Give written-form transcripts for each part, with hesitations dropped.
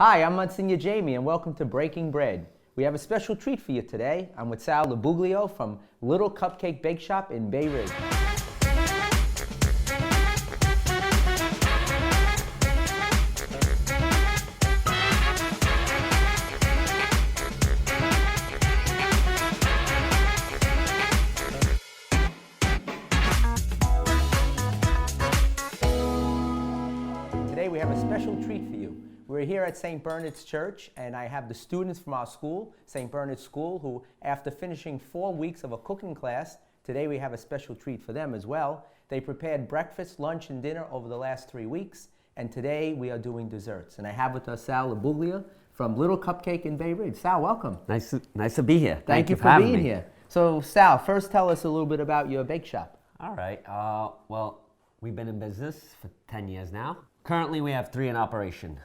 Hi, I'm Monsignor Jamie, and welcome to Breaking Bread. We have a special treat for you today. I'm with Sal Lobuglio from Little Cupcake Bakeshop in Bay Ridge. Today we have a special treat for you. We're here at St. Bernard's Church, and I have the students from our school, St. Bernard's School, who, after finishing 4 weeks of a cooking class, today we have a special treat for them as well. They prepared breakfast, lunch, and dinner over the last 3 weeks, and today we are doing desserts. And I have with us Sal Lobuglio from Little Cupcake in Bay Ridge. Sal, welcome. Nice to be here. Thank you for being here. So, Sal, first tell us a little bit about your bake shop. All right. Well, we've been in business for 10 years now. Currently, we have 3 in operation.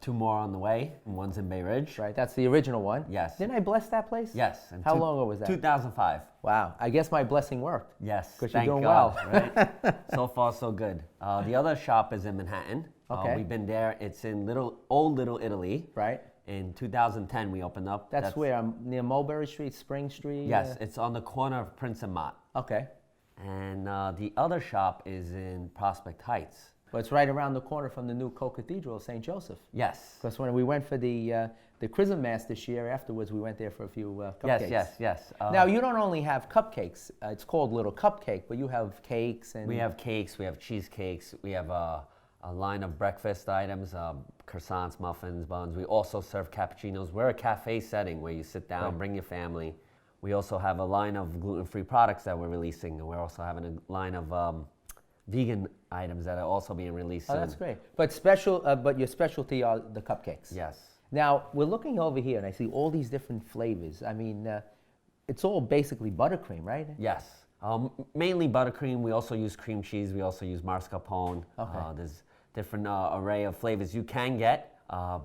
2 more on the way, and 1's in Bay Ridge. Right, that's the original one. Yes. Didn't I bless that place? Yes. How long ago was that? 2005. Wow, I guess my blessing worked. Yes. Because you're thank doing God, well. Right? So far, so good. The other shop is in Manhattan. Okay. We've been there. It's in old Little Italy. Right. In 2010, we opened up. That's where, near Mulberry Street, Spring Street? Yes, it's on the corner of Prince and Mott. Okay. And the other shop is in Prospect Heights. But it's right around the corner from the new co-cathedral, St. Joseph. Yes. Because when we went for the Chrism Mass this year, afterwards we went there for a few cupcakes. Yes. Now, you don't only have cupcakes. It's called Little Cupcake, but you have cakes and... We have cakes, we have cheesecakes, we have a line of breakfast items, croissants, muffins, buns. We also serve cappuccinos. We're a cafe setting where you sit down, bring your family. We also have a line of gluten-free products that we're releasing, and we're also having a line of vegan items that are also being released soon. Oh, that's great. But but your specialty are the cupcakes. Yes. Now, we're looking over here, and I see all these different flavors. I mean, it's all basically buttercream, right? Yes. Mainly buttercream. We also use cream cheese. We also use mascarpone. Okay. There's different array of flavors you can get. Our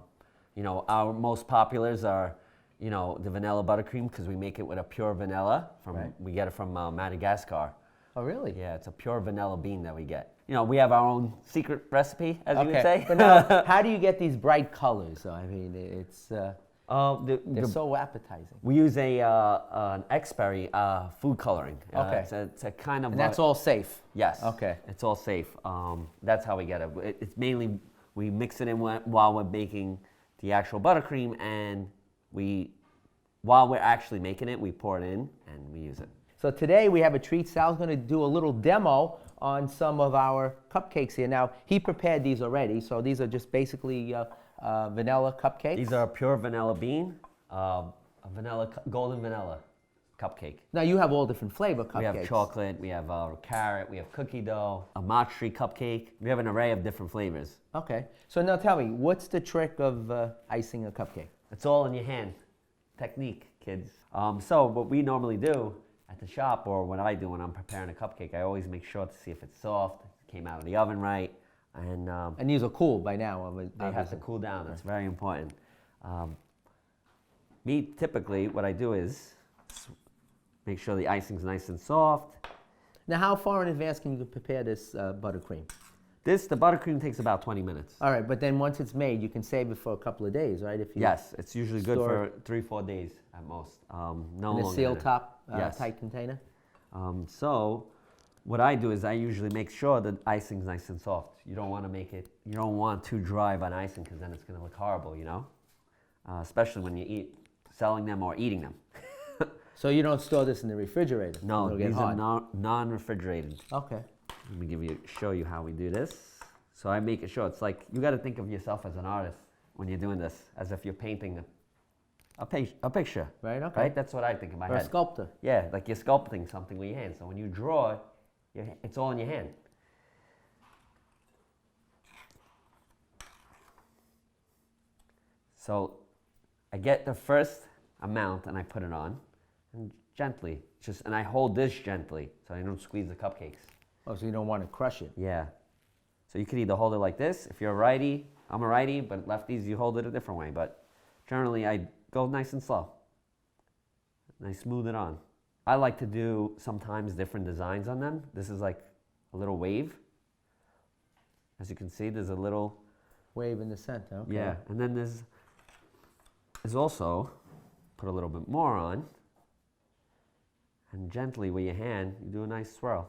most populars are, the vanilla buttercream, because we make it with a pure vanilla. We get it from Madagascar. Oh, really? Yeah, it's a pure vanilla bean that we get. We have our own secret recipe, as you would say. But now, how do you get these bright colors? I mean, it's they're so appetizing. We use an X-Berry food coloring. Okay. It's a kind of... And that's all safe? Yes. Okay. It's all safe. That's how we get it. It's mainly, we mix it in while we're making the actual buttercream, and while we're actually making it, we pour it in and we use it. So today we have a treat. Sal's going to do a little demo on some of our cupcakes here. Now, he prepared these already, so these are just vanilla cupcakes. These are pure vanilla bean, golden vanilla cupcake. Now, you have all different flavor cupcakes. We have chocolate, we have carrot, we have cookie dough, a matri cupcake. We have an array of different flavors. Okay. So now tell me, what's the trick of icing a cupcake? It's all in your hand. Technique, kids. So what we normally do at the shop, or what I do when I'm preparing a cupcake, I always make sure to see if it's soft, came out of the oven right, and these are cool by now. They have to cool down. That's very important. Typically, what I do is make sure the icing's nice and soft. Now, how far in advance can you prepare this buttercream? The buttercream takes about 20 minutes. All right, but then once it's made, you can save it for a couple of days, right? Yes, it's usually good for 3-4 days at most. In a sealed top, tight container? So what I do is I usually make sure that icing's nice and soft. You don't want too dry of an icing, because then it's going to look horrible, especially when you selling them or eating them. So you don't store this in the refrigerator? No, these are non-refrigerated. Okay. Let me show you how we do this. So I make it sure. It's like, you got to think of yourself as an artist when you're doing this, as if you're painting a picture. Right, okay. Right? That's what I think in my head. Or a sculptor. Yeah, like you're sculpting something with your hand. So when you draw, it's all in your hand. So I get the first amount and I put it on, and gently, and I hold this gently so I don't squeeze the cupcakes. Oh, so you don't want to crush it. Yeah. So you could either hold it like this. If you're a righty, I'm a righty, but lefties, you hold it a different way. But generally, I go nice and slow. And I smooth it on. I like to do sometimes different designs on them. This is like a little wave. As you can see, there's a little wave in the center. Okay. Yeah, and then there's also, put a little bit more on, and gently with your hand, you do a nice swirl.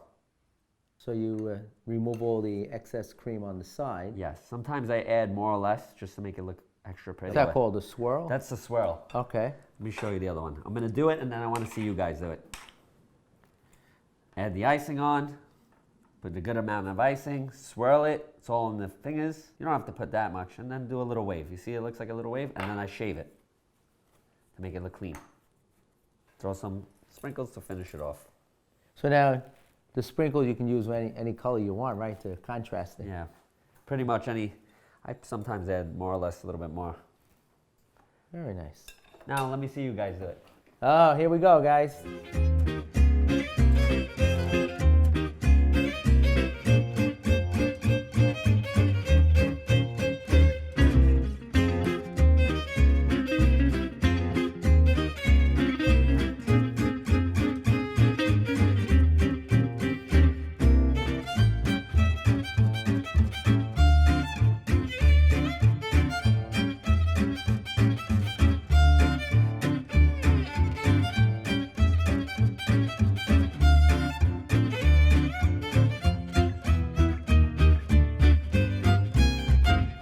So you remove all the excess cream on the side. Yes, sometimes I add more or less just to make it look extra pretty. Is that called a swirl? That's the swirl. Okay. Let me show you the other one. I'm gonna do it and then I wanna see you guys do it. Add the icing on, put a good amount of icing, swirl it, it's all in the fingers. You don't have to put that much, and then do a little wave. You see it looks like a little wave, and then I shave it to make it look clean. Throw some sprinkles to finish it off. So now, the sprinkles you can use any color you want, right, to contrast it. Yeah, pretty much any. I sometimes add more or less a little bit more. Very nice. Now let me see you guys do it. Oh, here we go, guys.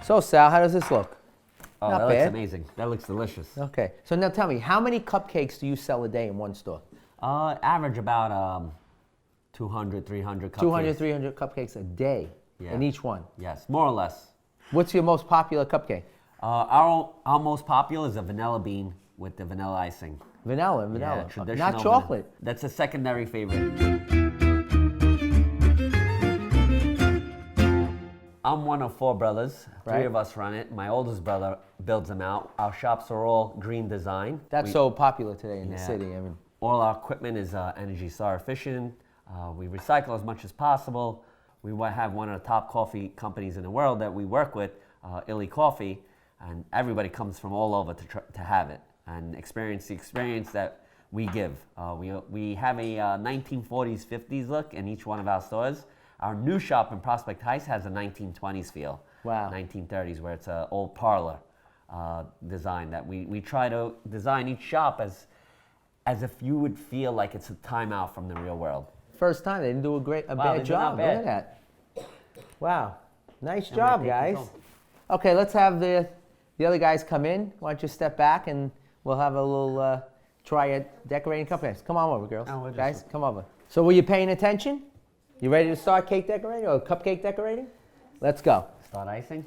So Sal, how does this look? Oh, Not that bad. looks amazing. That looks delicious. Okay. So now tell me, how many cupcakes do you sell a day in one store? Average about 200, 300 cupcakes. 200, 300 cupcakes a day Yeah. in each one. Yes, more or less. What's your most popular cupcake? Our most popular is a vanilla bean with the vanilla icing. Vanilla. Yeah, traditional Not chocolate. That's a secondary favorite. I'm one of 4 brothers. 3 Right. of us run it. My oldest brother builds them out. Our shops are all green design. That's so popular today in the Yeah. city. I mean, All our equipment is energy star efficient. We recycle as much as possible. We have one of the top coffee companies in the world that we work with, Illy Coffee, and everybody comes from all over to have it and experience the experience that we give. We have a 1940s, 50s look in each one of our stores. Our new shop in Prospect Heights has a 1920s feel. Wow. 1930s, where it's an old parlor design that we try to design each shop as if you would feel like it's a timeout from the real world. first time they didn't do a Wow, bad they did job. not bad. Look at that. Wow. Nice I'm job, gonna take guys. these home. Okay, let's have the other guys come in. Why don't you step back and we'll have a little try at decorating cupcakes. Come on over, girls. Oh, we're just- Guys, come over. So were you paying attention? You ready to start cake decorating or cupcake decorating? Let's go. Start icing.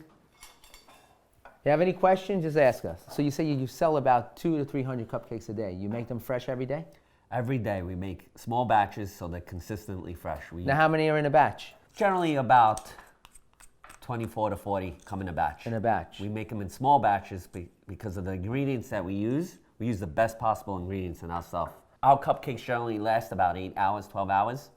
If you have any questions, just ask us. So you say you sell about 200 to 300 cupcakes a day. You make them fresh every day? Every day we make small batches so they're consistently fresh. We Now, how many are in a batch? generally about 24 to 40 come in a batch. In a batch. We make them in small batches because of the ingredients that we use. We use the best possible ingredients in our stuff. Our cupcakes generally last about 8 hours, 12 hours,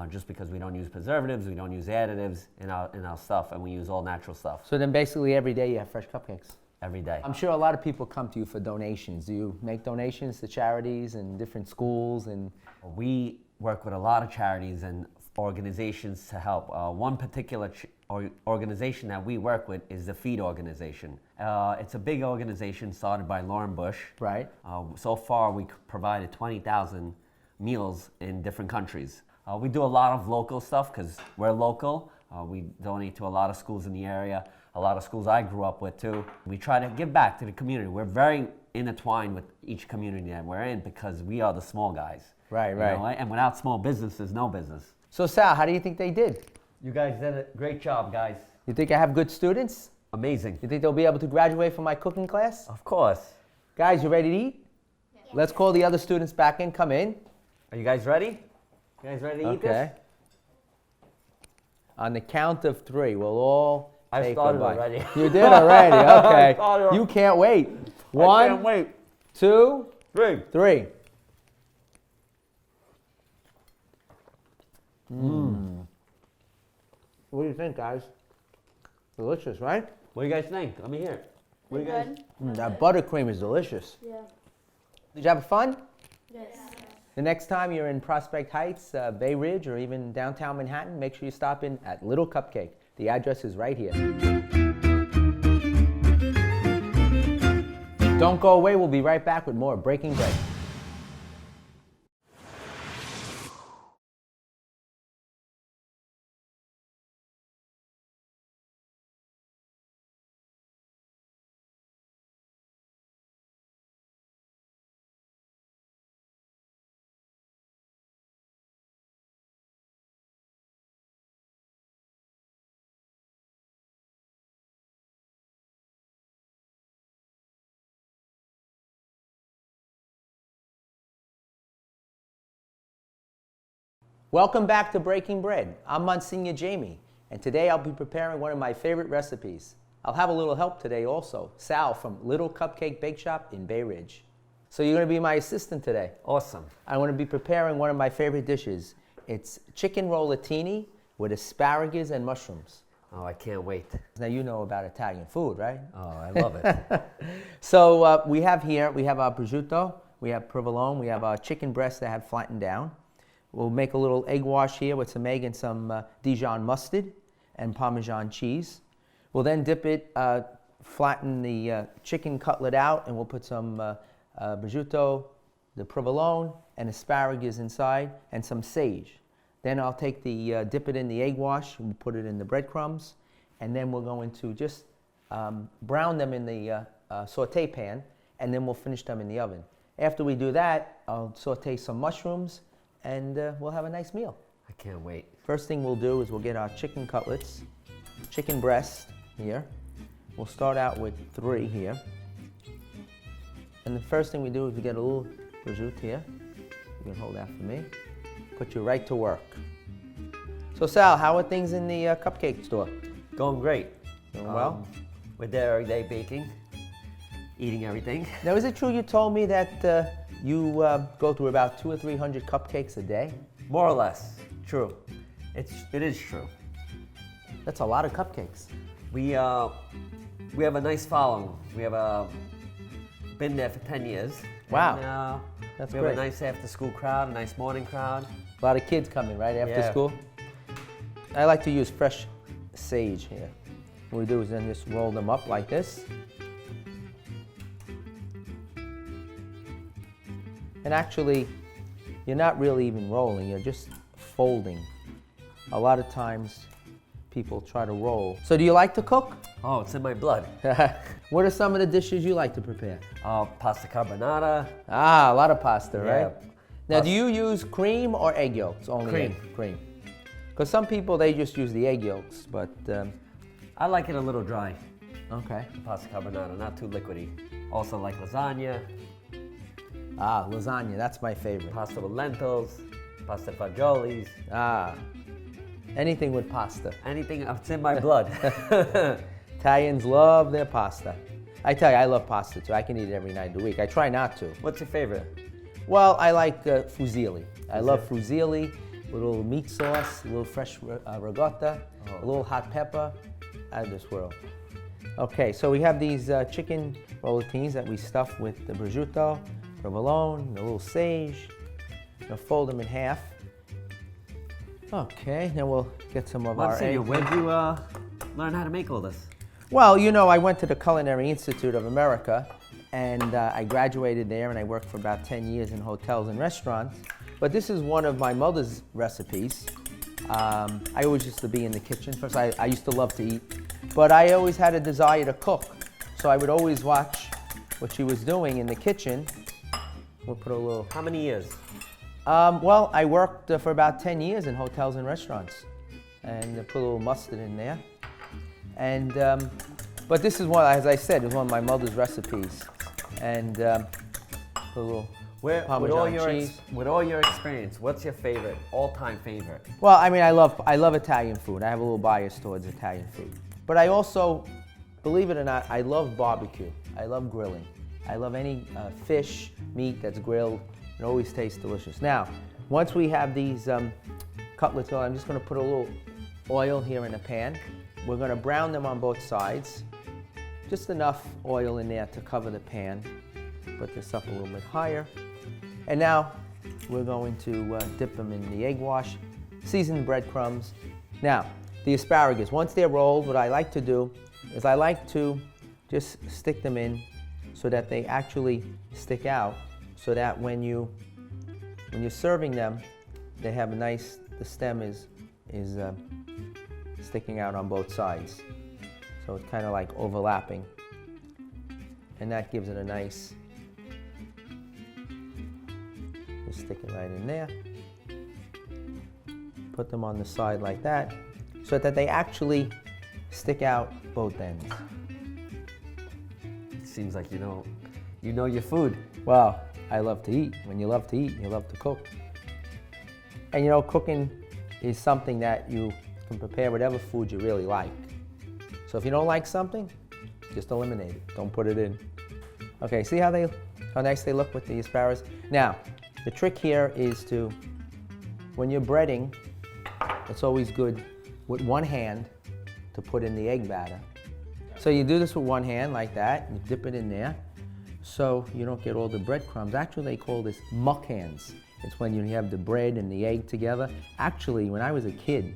just because we don't use preservatives, we don't use additives in our stuff, and we use all natural stuff So then basically every day you have fresh cupcakes. every day. I'm sure a lot of people come to you for donations. Do you make donations to charities and different schools? And We work with a lot of charities and organizations to help. One particular organization that we work with is the Feed organization. It's a big organization started by Lauren Bush. right? So far, we provided 20,000 meals in different countries. We do a lot of local stuff because we're local. We donate to a lot of schools in the area, a lot of schools I grew up with too. We try to give back to the community. We're very intertwined with each community that we're in because we are the small guys. Right, You right. know, and without small business, there's no business. So Sal, how do you think they did? You guys did a great job, guys. You think I have good students? Amazing. You think they'll be able to graduate from my cooking class? Of course. Guys, you ready to eat? Let's call the other students back in. Come in. Are you guys ready? You guys ready to eat this? Okay. On the count of 3, we'll all I take started a bite. already. You did already. Okay. started. You can't wait. I 1, can't wait. 2, 3. 3. What do you think, guys? Delicious, right? What do you guys think? Let me hear it. What do you guys? That buttercream is delicious. Yeah. Did you have fun? Yes. The next time you're in Prospect Heights, Bay Ridge, or even downtown Manhattan, make sure you stop in at Little Cupcake. The address is right here. Don't go away. We'll be right back with more Breaking Bread. Welcome back to Breaking Bread. I'm Monsignor Jamie, and today I'll be preparing one of my favorite recipes. I'll have a little help today also, Sal from Little Cupcake Bakeshop in Bay Ridge. So you're going to be my assistant today. Awesome. I'm going to be preparing one of my favorite dishes. It's chicken rollatini with asparagus and mushrooms. Oh, I can't wait. Now you know about Italian food, right? Oh, I love it. So we have our prosciutto, we have provolone, we have our chicken breasts that have flattened down. We'll make a little egg wash here with some egg and some Dijon mustard and Parmesan cheese. We'll then dip it, flatten the chicken cutlet out, and we'll put some prosciutto, the provolone, and asparagus inside, and some sage. Then I'll take dip it in the egg wash, and put it in the breadcrumbs, and then we're going to just brown them in the saute pan, and then we'll finish them in the oven. After we do that, I'll saute some mushrooms, and we'll have a nice meal. I can't wait. First thing we'll do is we'll get our chicken cutlets, chicken breast here. We'll start out with 3 here. And the first thing we do is we get a little prosciutto here. You can hold that for me. Put you right to work. So Sal, how are things in the cupcake store? Going great. Doing well? We're there every day baking, eating everything. Now, is it true you told me that you go through about 200 or 300 cupcakes a day? More or less. True. It is true. That's a lot of cupcakes. We have a nice following. We have been there for 10 years. Wow. And, That's we great. have a nice after-school crowd, a nice morning crowd. A lot of kids coming right after Yeah. school. I like to use fresh sage here. What we do is then just roll them up like this. And actually, you're not really even rolling, you're just folding. A lot of times, people try to roll. So do you like to cook? Oh, it's in my blood. What are some of the dishes you like to prepare? Pasta carbonara. Ah, a lot of pasta, Yeah. right? Now, do you use cream or egg yolks? Only Cream. Cream. Because some people, they just use the egg yolks, but, I like it a little dry. okay. The pasta carbonara, not too liquidy. Also like lasagna, Ah, lasagna, that's my favorite. pasta with lentils, pasta fagiolis, Ah, anything with pasta. anything. It's in my blood. Italians love their pasta. I tell you, I love pasta too. I can eat it every night of the week. I try not to. What's your favorite? Well, I like fusilli. I love fusilli with a little meat sauce, a little fresh ricotta, a little hot pepper. Out of this world. Okay, so we have these chicken rollatines that we stuff with the prosciutto, provolone, a little sage. Now fold them in half. Okay, then we'll get some of our Monsignor, eggs. where'd you learn how to make all this? Well, you know, I went to the Culinary Institute of America, and I graduated there, and I worked for about 10 years in hotels and restaurants. But this is one of my mother's recipes. I always used to be in the kitchen. First, I used to love to eat, but I always had a desire to cook. So I would always watch what she was doing in the kitchen. We'll put a little... How many years? Well, I worked for about 10 years in hotels and restaurants, and put a little mustard in there. And, but this is one, as I said, is one of my mother's recipes. And put a little Parmesan cheese. With all your experience, what's your favorite, all-time favorite? Well, I mean, I love Italian food. I have a little bias towards Italian food. But I also, believe it or not, I love barbecue. I love grilling. I love any fish, meat that's grilled. It always tastes delicious. Now, once we have these cutlets on, I'm just going to put a little oil here in the pan. We're going to brown them on both sides. Just enough oil in there to cover the pan. Put this up a little bit higher. And now we're going to dip them in the egg wash, seasoned breadcrumbs. Now, the asparagus, once they're rolled, what I like to do is I like to just stick them in so that they actually stick out, so that when you're serving them, they have a nice, the stem is sticking out on both sides. So it's kind of like overlapping. And that gives it a nice, just stick it right in there. Put them on the side like that, so that they actually stick out both ends. It seems like you know your food. Well, I love to eat. When you love to eat, you love to cook. And you know, cooking is something that you can prepare whatever food you really like. So if you don't like something, just eliminate it. Don't put it in. Okay, see how nice they look with the asparagus? Now, the trick here is to, when you're breading, it's always good with one hand to put in the egg batter. So you do this with one hand like that, you dip it in there, so you don't get all the breadcrumbs. Actually, they call this muck hands. It's when you have the bread and the egg together. Actually, when I was a kid,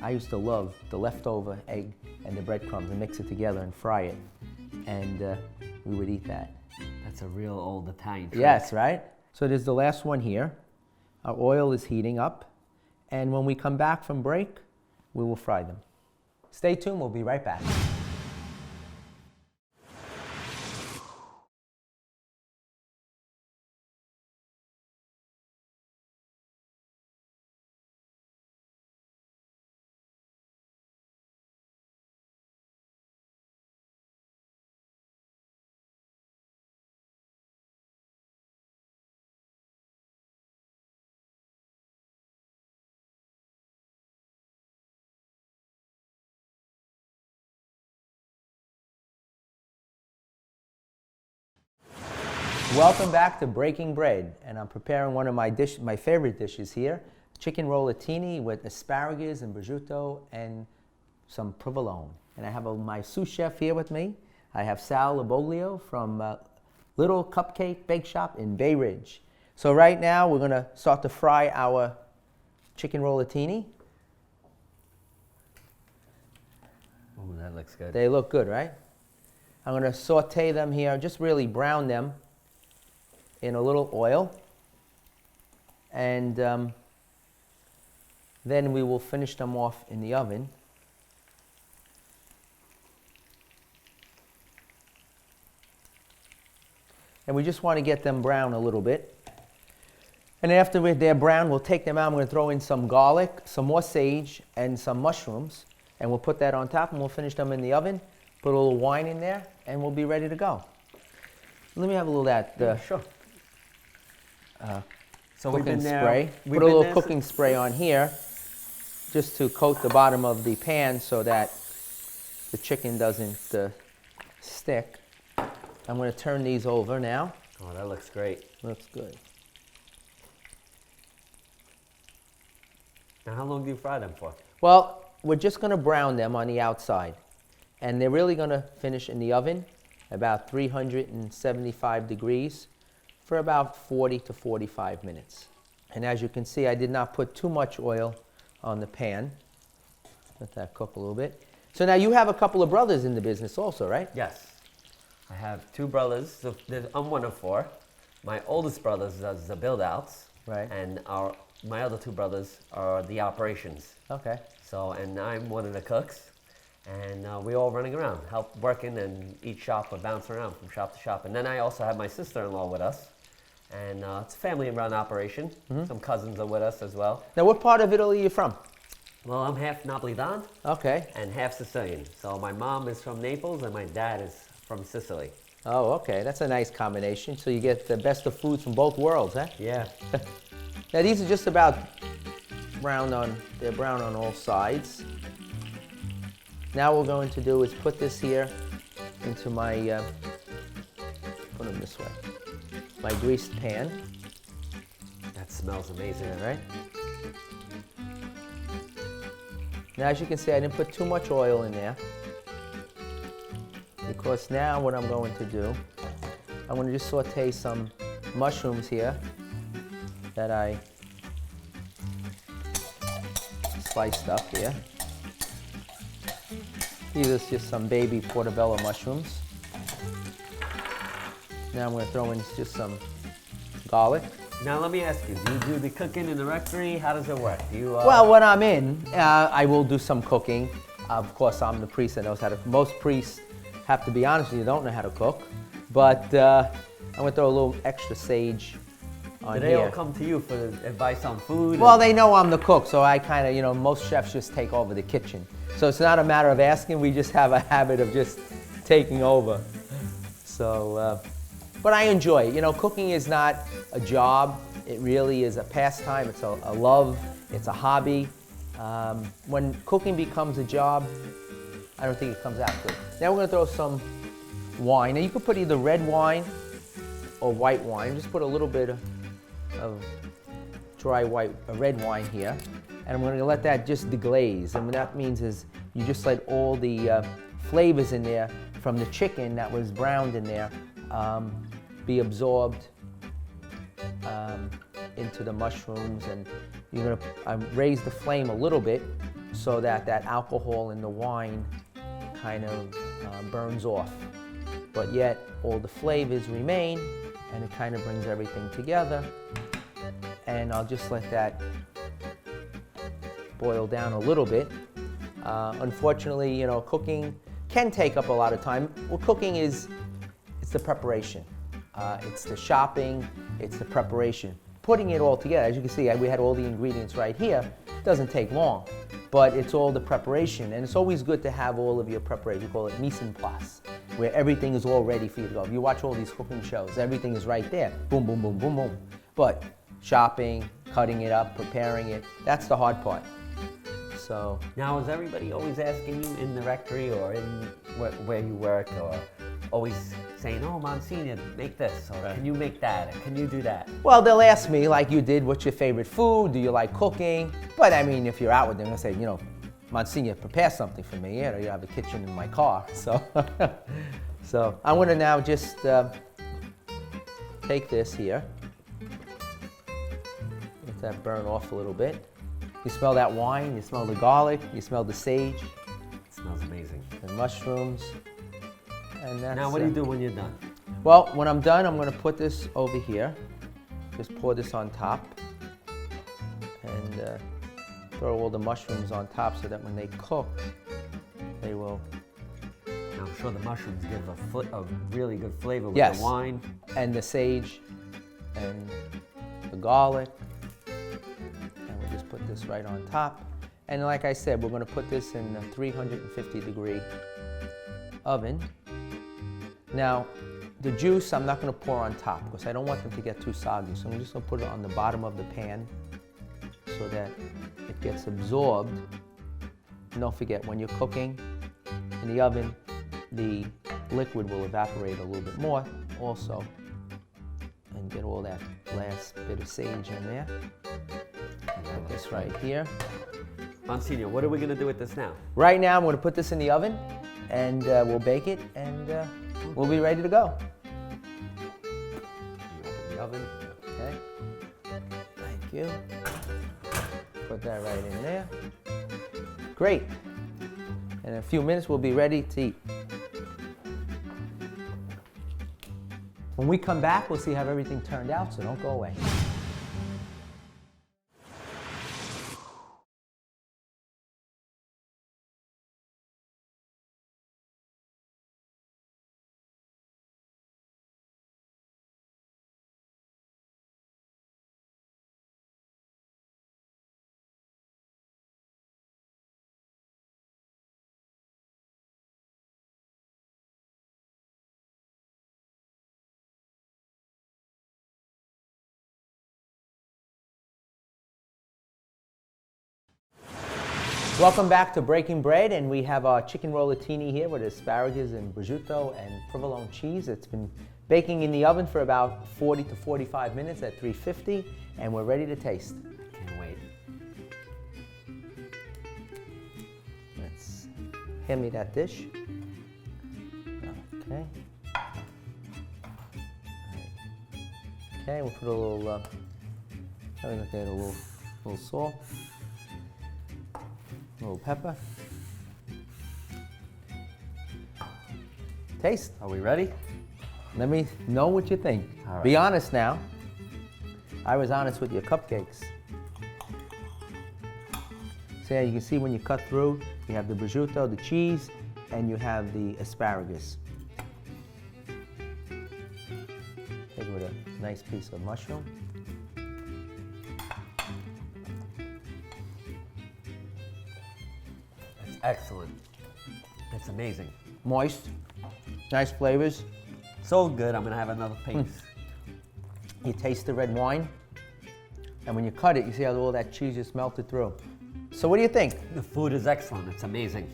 I used to love the leftover egg and the breadcrumbs and mix it together and fry it. And we would eat that. That's a real old Italian trick. Yes, right? So there's the last one here. Our oil is heating up. And when we come back from break, we will fry them. Stay tuned, we'll be right back. Welcome back to Breaking Bread, and I'm preparing one of my favorite dishes here, chicken rollatini with asparagus and prosciutto and some provolone. And I have my sous chef here with me. I have Sal Lobuglio from Little Cupcake Bakeshop in Bay Ridge. So right now we're going to start to fry our chicken rollatini. Oh, that looks good. They look good, right? I'm going to saute them here, just really brown them in a little oil, and then we will finish them off in the oven. And we just want to get them brown a little bit. And after they're brown, we'll take them out. I'm going to throw in some garlic, some more sage, and some mushrooms, and we'll put that on top, and we'll finish them in the oven. Put a little wine in there, and we'll be ready to go. Let me have a little of that. Sure. So cooking spray. Put a little cooking spray on here just to coat the bottom of the pan so that the chicken doesn't stick. I'm going to turn these over now. Oh, that looks great. Looks good. Now, how long do you fry them for? Well, we're just going to brown them on the outside. And they're really going to finish in the oven about 375 degrees for about 40 to 45 minutes. And as you can see, I did not put too much oil on the pan. Let that cook a little bit. So now you have a couple of brothers in the business also, right? Yes. I have two brothers. So I'm one of four. My oldest brother does the build-outs. Right. And my other two brothers are the operations. Okay. So, and I'm one of the cooks. And we're all running around, working, and each shop would bounce around from shop to shop. And then I also have my sister-in-law with us. And it's a family-run operation. Mm-hmm. Some cousins are with us as well. Now, what part of Italy are you from? Well, I'm half Napolitan. Okay. And half Sicilian. So my mom is from Naples and my dad is from Sicily. Oh, okay. That's a nice combination. So you get the best of foods from both worlds, huh? Yeah. Now, these are just about they're brown on all sides. Now what we're going to do is put this here into my, put them this way, my greased pan. That smells amazing. All right. Now, as you can see, I didn't put too much oil in there, because now what I'm going to do, I'm going to just saute some mushrooms here that I sliced up here. These are just some baby portobello mushrooms. Now I'm going to throw in just some garlic. Now let me ask you, do you do the cooking in the rectory? How does it work? Do you, Well, when I'm in, I will do some cooking. Of course, I'm the priest that knows how to. Most priests, have to be honest with you, don't know how to cook. But I'm going to throw a little extra sage on do they here. all come to you for advice on food? Well, they know I'm the cook, so I kind of, most chefs just take over the kitchen. So it's not a matter of asking, we just have a habit of just taking over. So, but I enjoy it. Cooking is not a job. It really is a pastime. It's a love. It's a hobby. When cooking becomes a job, I don't think it comes out good. Now we're going to throw some wine. Now you could put either red wine or white wine. Just put a little bit of dry red wine here. And I'm going to let that just deglaze. And what that means is you just let all the flavors in there from the chicken that was browned in there be absorbed into the mushrooms. And you're going to raise the flame a little bit so that that alcohol in the wine kind of burns off. But yet all the flavors remain, and it kind of brings everything together. And I'll just let that boil down a little bit. Unfortunately, cooking can take up a lot of time. Well, cooking it's the preparation. It's the shopping, it's the preparation. Putting it all together, as you can see, we had all the ingredients right here. It doesn't take long, but it's all the preparation. And it's always good to have all of your preparation. We call it mise en place, where everything is all ready for you to go. If you watch all these cooking shows, everything is right there. Boom, boom, boom, boom, boom. But shopping, cutting it up, preparing it, that's the hard part. So now, is everybody always asking you in the rectory or in where you work, or always saying, "Oh, Monsignor, make this," or "Can you make that?" or "Can you do that?" Well, they'll ask me, like you did, what's your favorite food? Do you like cooking? But I mean, if you're out with them, they'll say, Monsignor, prepare something for me. You have a kitchen in my car. So, so I'm going to now just take this here. Let that burn off a little bit. You smell that wine, you smell the garlic, you smell the sage. It smells amazing. The mushrooms. And that's, now, what do you do when you're done? Well, when I'm done, I'm going to put this over here. Just pour this on top. And throw all the mushrooms on top so that when they cook, they will... Now, I'm sure the mushrooms give a really good flavor with Yes. the wine. And the sage and the garlic. And we'll just put this right on top. And like I said, we're going to put this in a 350-degree oven. Now, the juice I'm not going to pour on top because I don't want them to get too soggy. So I'm just going to put it on the bottom of the pan so that it gets absorbed. And don't forget, when you're cooking in the oven, the liquid will evaporate a little bit more also and get all that last bit of sage in there. Put this right here. Monsignor, what are we going to do with this now? Right now, I'm going to put this in the oven and we'll bake it and we'll be ready to go. You open the oven. Okay. Thank you. Put that right in there. Great. In a few minutes, we'll be ready to eat. When we come back, we'll see how everything turned out, so don't go away. Welcome back to Breaking Bread, and we have our chicken rollatini here with asparagus and prosciutto and provolone cheese. It's been baking in the oven for about 40 to 45 minutes at 350, and we're ready to taste. Can't wait. Let's hand me that dish. Okay. Okay, we'll put a little, a little salt. A little pepper. Taste. Are we ready? Let me know what you think. All right. Be honest now. I was honest with your cupcakes. So you can see when you cut through, you have the prosciutto, the cheese, and you have the asparagus. Take it with a nice piece of mushroom. It's excellent. It's amazing. Moist, nice flavors. So good, I'm gonna have another piece. You taste the red wine, and when you cut it, you see how all that cheese just melted through. So what do you think? The food is excellent, it's amazing.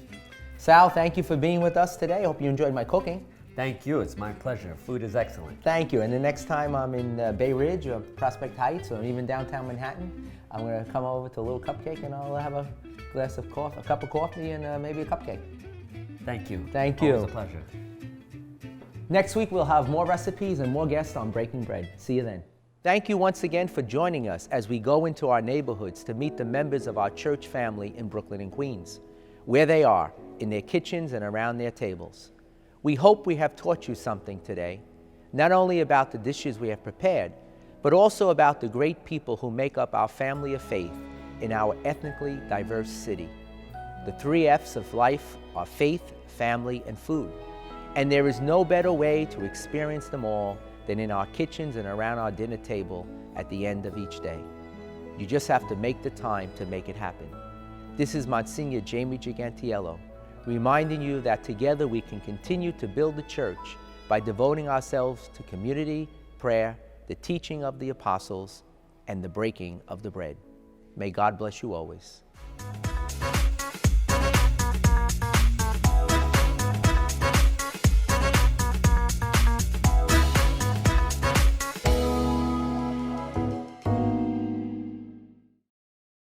Sal, thank you for being with us today. Hope you enjoyed my cooking. Thank you, it's my pleasure. Food is excellent. Thank you. And the next time I'm in Bay Ridge or Prospect Heights or even downtown Manhattan, I'm going to come over to Little Cupcake and I'll have a glass of coffee, a cup of coffee, and maybe a cupcake. Thank you. Thank you. Always a pleasure. Next week, we'll have more recipes and more guests on Breaking Bread. See you then. Thank you once again for joining us as we go into our neighborhoods to meet the members of our church family in Brooklyn and Queens, where they are, in their kitchens and around their tables. We hope we have taught you something today, not only about the dishes we have prepared, but also about the great people who make up our family of faith in our ethnically diverse city. The 3 F's of life are faith, family, and food. And there is no better way to experience them all than in our kitchens and around our dinner table at the end of each day. You just have to make the time to make it happen. This is Monsignor Jamie Gigantiello, reminding you that together we can continue to build the church by devoting ourselves to community, prayer, the teaching of the apostles, and the breaking of the bread. May God bless you always.